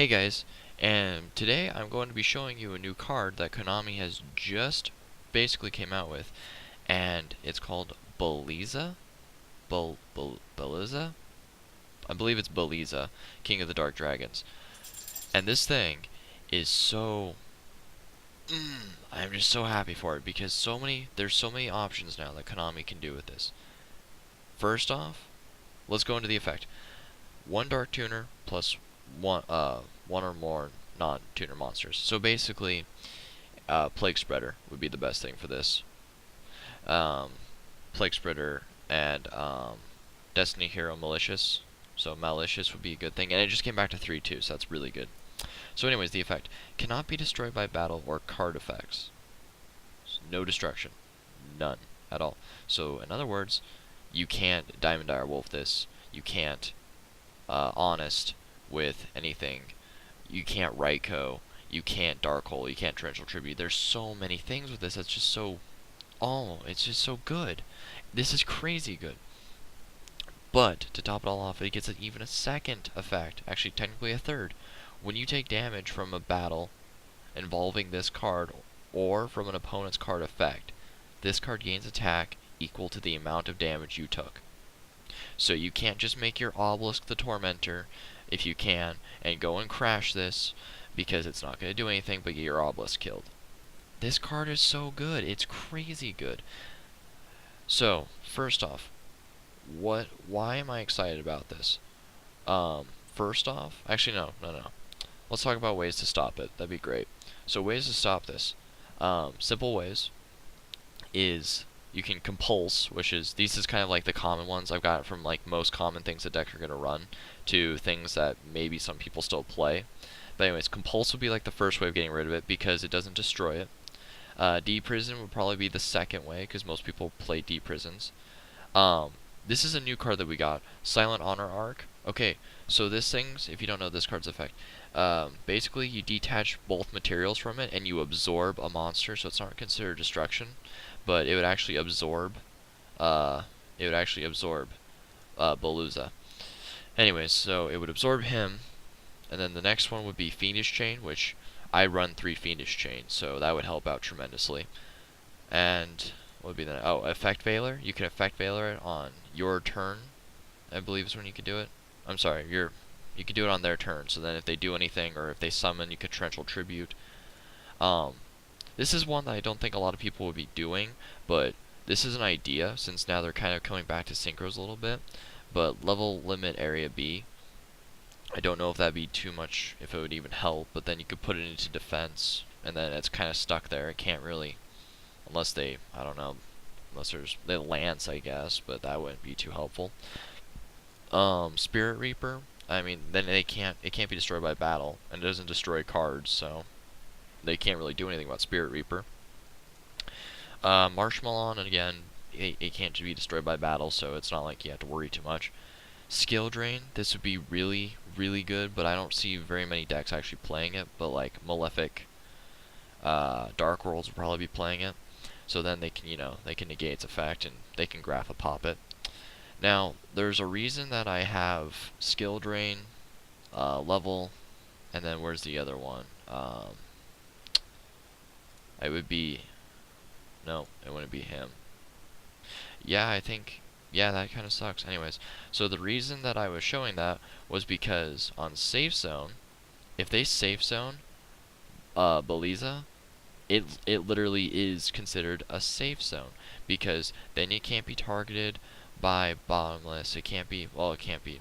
Hey guys, and today I'm going to be showing you a new card that Konami has just basically came out with, and it's called Beelze? Beelze? I believe it's Beelze, King of the Dark Dragons. And this thing is so... I'm just so happy for it because there's so many options now that Konami can do with this. First off, let's go into the effect. One Dark Tuner plus one or more non-tuner monsters. So basically, Plague Spreader would be the best thing for this. Plague Spreader and Destiny Hero Malicious. So Malicious would be a good thing, and it just came back to 3 too, so that's really good. So anyways, the effect cannot be destroyed by battle or card effects. No destruction, none at all. So in other words, you can't Diamond Dire Wolf this. You can't Honest with anything. You can't Raikou. You can't Dark Hole. You can't Torrential Tribute. There's so many things with this that's just so... Oh, it's just so good. This is crazy good. But, to top it all off, it gets even a second effect. Actually, technically a third. When you take damage from a battle involving this card, or from an opponent's card effect, this card gains attack equal to the amount of damage you took. So you can't just make your Obelisk the Tormentor, if you can, and go and crash this, because it's not going to do anything but get your Obelisk killed. This card is so good. It's crazy good. So, first off, why am I excited about this? First off, actually no. Let's talk about ways to stop it. That'd be great. So ways to stop this. Simple ways is you can compulse, which is, these is kind of like the common ones. I've got it from like most common things that decks are going to run to things that maybe some people still play. But anyways, compulse would be like the first way of getting rid of it because it doesn't destroy it. Deprison would probably be the second way because most people play Deprisons. This is a new card that we got, Silent Honor Arc. Okay, so this thing's, if you don't know this card's effect, basically you detach both materials from it and you absorb a monster, so it's not considered destruction, but it would actually absorb, Beelze. Anyways, so it would absorb him, and then the next one would be Fiendish Chain, which I run 3 Fiendish Chains, so that would help out tremendously. And what would be the Effect Veiler? You can Effect Veiler it on your turn, I believe is when you can do it. I'm sorry, you can do it on their turn, so then if they do anything, or if they summon, you could Torrential Tribute. This is one that I don't think a lot of people would be doing, but this is an idea, since now they're kind of coming back to Synchros a little bit. But Level Limit Area B, I don't know if that'd be too much, if it would even help, but then you could put it into defense, and then it's kind of stuck there. It can't really, unless they, I don't know, unless there's, they Lance, I guess, but that wouldn't be too helpful. Spirit Reaper, I mean, then it can't be destroyed by battle, and it doesn't destroy cards, so they can't really do anything about Spirit Reaper. Marshmallow, and again, it can't be destroyed by battle, so it's not like you have to worry too much. Skill Drain, this would be really, really good, but I don't see very many decks actually playing it, but like Malefic, Dark Worlds will probably be playing it, so then they can, they can negate its effect, and they can Grapha Pop it. Now, there's a reason that I have Skill Drain, Level, and then where's the other one? It would be... No, it wouldn't be him. Yeah, I think... Yeah, that kind of sucks. Anyways, so the reason that I was showing that was because on Safe Zone, if they Safe Zone Beelze, it literally is considered a safe zone, because then it can't be targeted by bottomless. It can't be, well, it can't be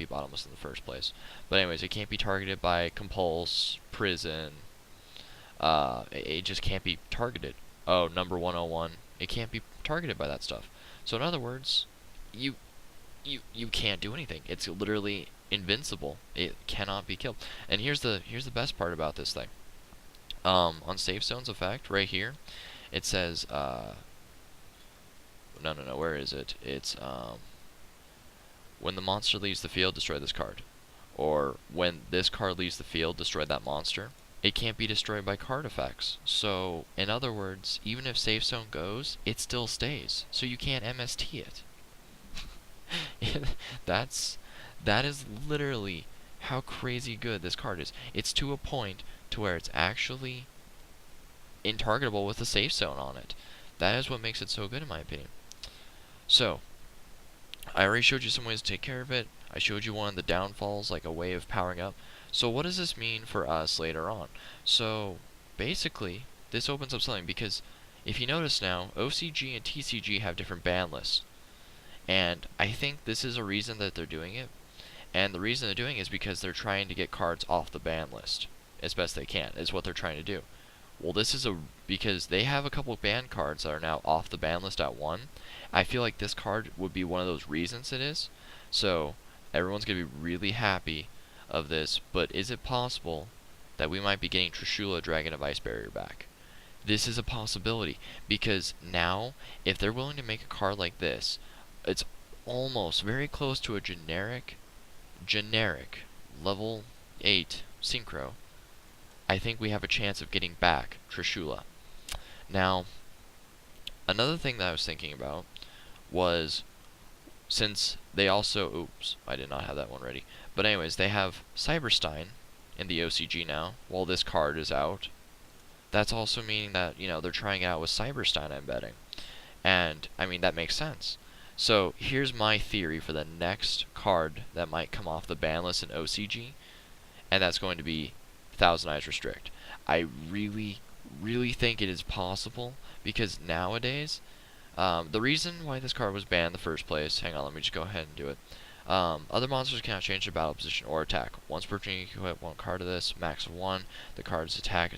bottomless in the first place. But anyways, it can't be targeted by compulse, prison. It just can't be targeted. Oh, number 101. It can't be targeted by that stuff. So in other words, you can't do anything. It's literally invincible. It cannot be killed. And here's the best part about this thing. On Safe Zone's effect, right here, it says, no, where is it? It's, when the monster leaves the field, destroy this card. Or, when this card leaves the field, destroy that monster. It can't be destroyed by card effects. So, in other words, even if Safe Zone goes, it still stays. So you can't MST it. That is literally how crazy good this card is. It's to a point to where it's actually intargetable with a safe zone on it. That is what makes it so good in my opinion. So, I already showed you some ways to take care of it. I showed you one of the downfalls, like a way of powering up. So what does this mean for us later on? So, basically, this opens up something, because if you notice now, OCG and TCG have different ban lists. And I think this is a reason that they're doing it. And the reason they're doing it is because they're trying to get cards off the ban list as best they can, is what they're trying to do. Well, this is because they have a couple of banned cards that are now off the ban list at 1. I feel like this card would be one of those reasons it is. So, everyone's going to be really happy of this, but is it possible that we might be getting Trishula, Dragon of Ice Barrier back? This is a possibility, because now, if they're willing to make a card like this, it's almost very close to a generic level 8 Synchro. I think we have a chance of getting back Trishula. Now, another thing that I was thinking about was, since they also, oops, I did not have that one ready. But anyways, they have Cyberstein in the OCG now, while this card is out. That's also meaning that, they're trying it out with Cyberstein, I'm betting. And, I mean, that makes sense. So, here's my theory for the next card that might come off the ban list in OCG, and that's going to be Thousand Eyes Restrict. I really, really think it is possible, because nowadays, the reason why this card was banned in the first place, hang on, let me just go ahead and do it. Other monsters cannot change their battle position or attack. Once per turn, you can equip one card of this, max of 1. The card's attack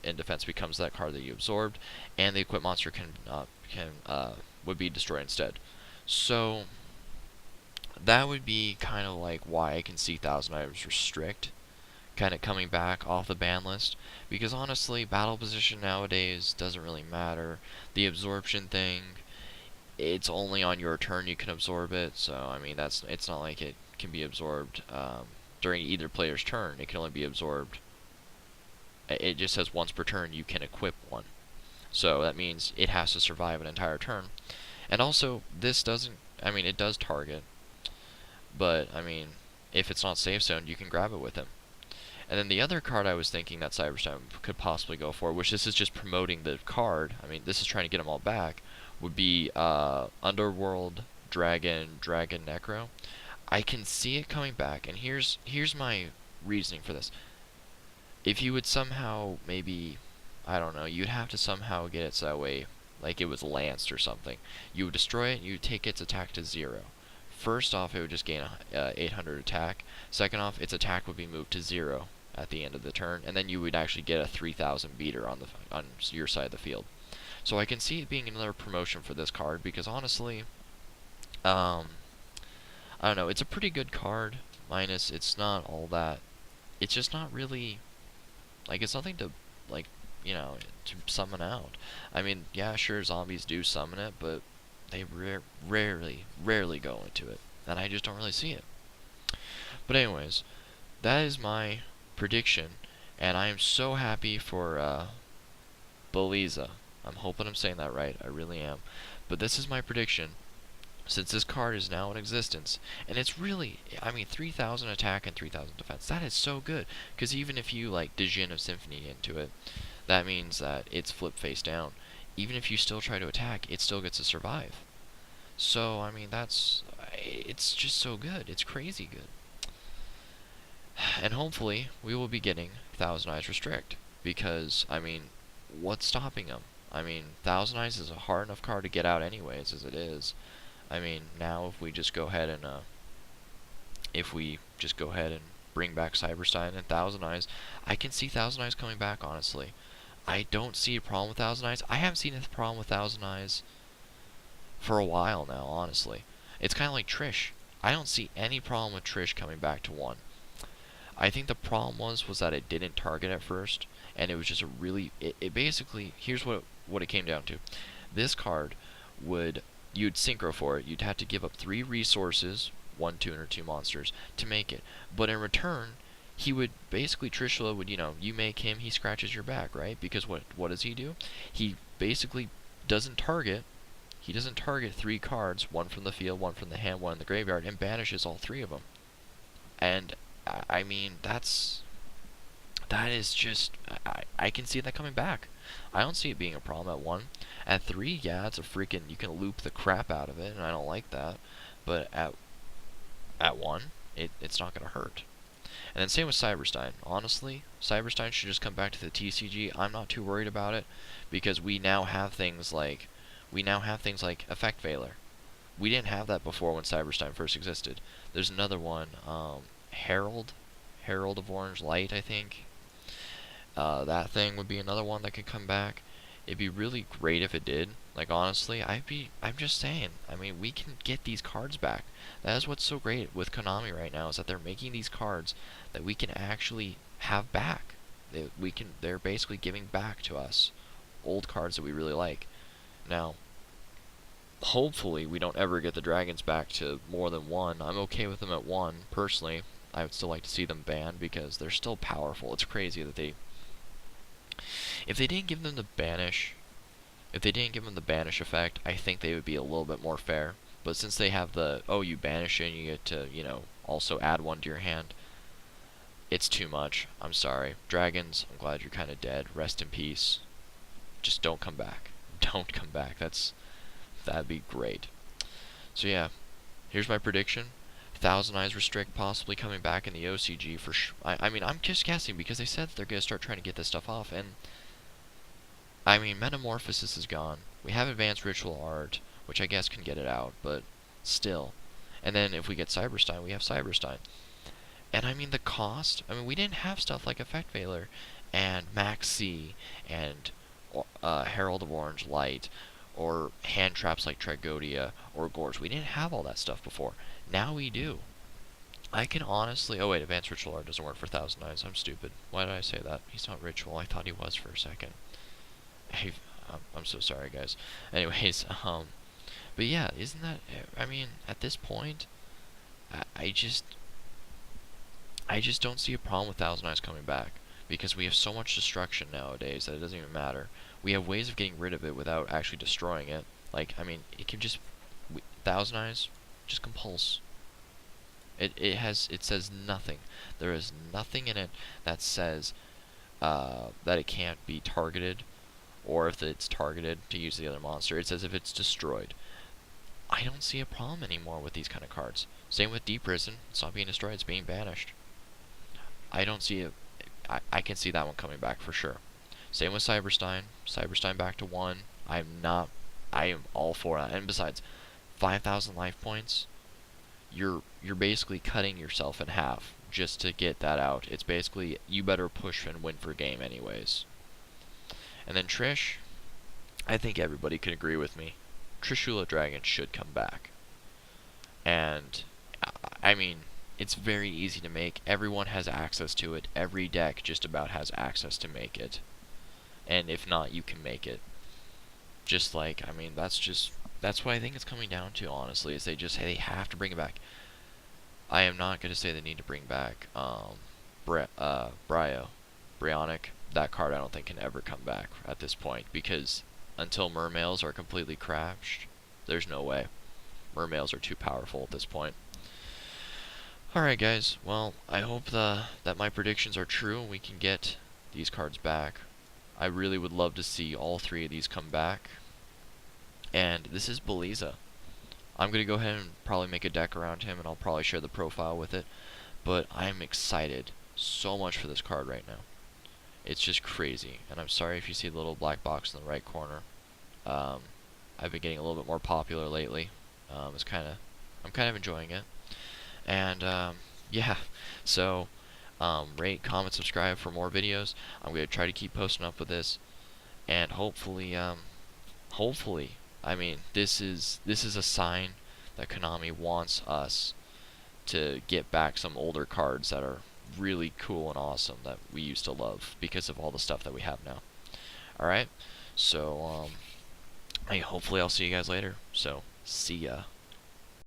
in defense becomes that card that you absorbed, and the equipped monster would be destroyed instead. So, that would be kind of like why I can see Thousand Eyes Restrict kind of coming back off the ban list, because honestly, battle position nowadays doesn't really matter. The absorption thing, it's only on your turn you can absorb it, so I mean, it's not like it can be absorbed during either player's turn. It can only be absorbed, it just says once per turn you can equip one, so that means it has to survive an entire turn. And also, this doesn't, I mean, it does target, but I mean, if it's not safe zone, you can grab it with him. And then the other card I was thinking that Cyberstein could possibly go for, which this is just promoting the card, I mean, this is trying to get them all back, would be Underworld Dragon Necro. I can see it coming back, and here's my reasoning for this. If you would somehow, maybe, I don't know, you'd have to somehow get it so that way, like it was lanced or something. You would destroy it, and you would take its attack to 0. First off, it would just gain a 800 attack. Second off, its attack would be moved to 0 at the end of the turn, and then you would actually get a 3000 beater on your side of the field. So I can see it being another promotion for this card, because honestly, I don't know, it's a pretty good card, minus it's not all that, it's just not really, like, it's nothing to, like, to summon out. I mean, yeah, sure, zombies do summon it, but they rarely go into it, and I just don't really see it. But anyways, that is my prediction, and I am so happy for Beelze. I'm hoping I'm saying that right, I really am. But this is my prediction, since this card is now in existence, and it's really, I mean, 3000 attack and 3000 defense, that is so good, because even if you, like, Djinn of Symphony into it, that means that it's flipped face down. Even if you still try to attack, it still gets to survive. So, I mean, it's just so good, it's crazy good. And hopefully, we will be getting Thousand Eyes Restrict, because, I mean, what's stopping them? I mean, Thousand Eyes is a hard enough card to get out anyways, as it is. I mean, now if we just go ahead and bring back Cyberstein and Thousand Eyes, I can see Thousand Eyes coming back, honestly. I don't see a problem with Thousand Eyes. I haven't seen a problem with Thousand Eyes for a while now, honestly. It's kind of like Trish. I don't see any problem with Trish coming back to 1. I think the problem was that it didn't target at first, and it was just a really, it basically, here's what it came down to. This card you'd synchro for it, you'd have to give up 3 resources, 1 tuner, 2 monsters, to make it. But in return, he would, basically, Trishula would, you make him, he scratches your back, right? Because what does he do? He basically doesn't target 3 cards, 1 from the field, 1 from the hand, 1 in the graveyard, and banishes all 3 of them. And I mean, that is just, I can see that coming back. I don't see it being a problem at 1. At 3, yeah, it's a freaking, you can loop the crap out of it, and I don't like that. But at 1, it's not going to hurt. And then same with Cyberstein. Honestly, Cyberstein should just come back to the TCG. I'm not too worried about it, because we now have things like Effect Veiler. We didn't have that before when Cyberstein first existed. There's another one, Herald of Orange Light, I think. That thing would be another one that could come back. It'd be really great if it did. Like, honestly, I'm just saying. I mean, we can get these cards back. That is what's so great with Konami right now, is that they're making these cards that we can actually have back. They're basically giving back to us old cards that we really like. Now, hopefully we don't ever get the dragons back to more than 1. I'm okay with them at 1, personally. I would still like to see them banned because they're still powerful. It's crazy that if they didn't give them the banish effect, I think they would be a little bit more fair. But since they have the, oh, you banish it and you get to, also add 1 to your hand, it's too much. I'm sorry. Dragons, I'm glad you're kind of dead. Rest in peace. Just don't come back. Don't come back. That'd be great. So yeah, here's my prediction. Thousand Eyes Restrict possibly coming back in the OCG for sure. I mean, I'm just guessing because they said that they're going to start trying to get this stuff off. And, I mean, Metamorphosis is gone. We have Advanced Ritual Art, which I guess can get it out, but still. And then if we get Cyberstein, we have Cyberstein. And, I mean, the cost. I mean, we didn't have stuff like Effect Veiler and Max C and Herald of Orange Light, or hand traps like Tragodia or Gorge. We didn't have all that stuff before. Now we do. I can honestly... Oh wait, Advanced Ritual Art doesn't work for Thousand Eyes. I'm stupid. Why did I say that? He's not Ritual. I thought he was for a second. Hey, I'm so sorry, guys. Anyways, but yeah, isn't that... I mean, at this point, I just don't see a problem with Thousand Eyes coming back, because we have so much destruction nowadays that it doesn't even matter. We have ways of getting rid of it without actually destroying it. Like, I mean, it can just... Thousand Eyes, just compulse. It says nothing. There is nothing in it that says that it can't be targeted, or if it's targeted to use the other monster. It says if it's destroyed. I don't see a problem anymore with these kind of cards. Same with Deep Prison. It's not being destroyed, it's being banished. I don't see it. I can see that one coming back for sure. Same with Cyberstein. Cyberstein back to 1. I am all for that. And besides, 5,000 life points, you're basically cutting yourself in half just to get that out. It's basically, you better push and win for game anyways. And then Trish, I think everybody can agree with me. Trishula Dragon should come back. And, I mean, it's very easy to make. Everyone has access to it. Every deck just about has access to make it. And if not, you can make it. Just like, I mean, that's what I think it's coming down to, honestly, is they have to bring it back. I am not going to say they need to bring back Bryonic. That card I don't think can ever come back at this point, because until Mermails are completely crashed, there's no way. Mermails are too powerful at this point. Alright guys, well, I hope that my predictions are true and we can get these cards back. I really would love to see all 3 of these come back. And this is Beelze. I'm going to go ahead and probably make a deck around him, and I'll probably share the profile with it. But I'm excited so much for this card right now. It's just crazy. And I'm sorry if you see the little black box in the right corner. I've been getting a little bit more popular lately. I'm kind of enjoying it. And yeah, so rate, comment, subscribe for more videos. I'm going to try to keep posting up with this, and hopefully, I mean, this is a sign that Konami wants us to get back some older cards that are really cool and awesome that we used to love because of all the stuff that we have now. Alright, so hopefully I'll see you guys later. So, see ya.